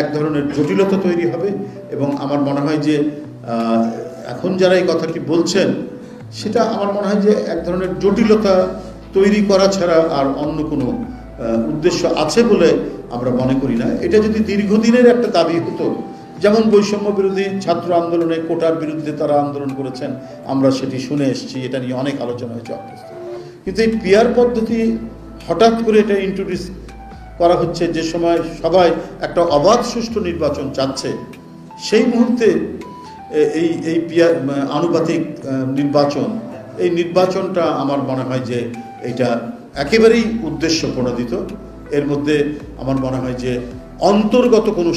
এক ধরনের জটিলতা তৈরি হবে এবং আমার মনে হয় যে এখন যারা এই কথাটি বলছেন সেটা আমার মনে হয় যে এক ধরনের জটিলতা তৈরি করা ছাড়া আর অন্য কোনো উদ্দেশ্য আছে বলে আমরা মনে করি না। এটা যদি দীর্ঘদিনের একটা দাবি হতো, যেমন বৈষম্য বিরোধী ছাত্র আন্দোলনে কোটার বিরুদ্ধে তারা আন্দোলন করেছেন, আমরা সেটি শুনে এসেছি, এটা নিয়ে অনেক আলোচনা হয়েছে অভ্যস্ত। কিন্তু এই পিআর পদ্ধতি হঠাৎ করে এটা ইন্ট্রোডিউস করা হচ্ছে যে সময় সবাই একটা অবাধ সুষ্ঠু নির্বাচন চাচ্ছে, সেই মুহূর্তে এই পিআর আনুপাতিক নির্বাচন, এই নির্বাচনটা আমার মনে হয় যে এটা একেবারেই উদ্দেশ্য প্রণোদিত। এর মধ্যে আমার মনে হয় যে অন্তর্গত কোনো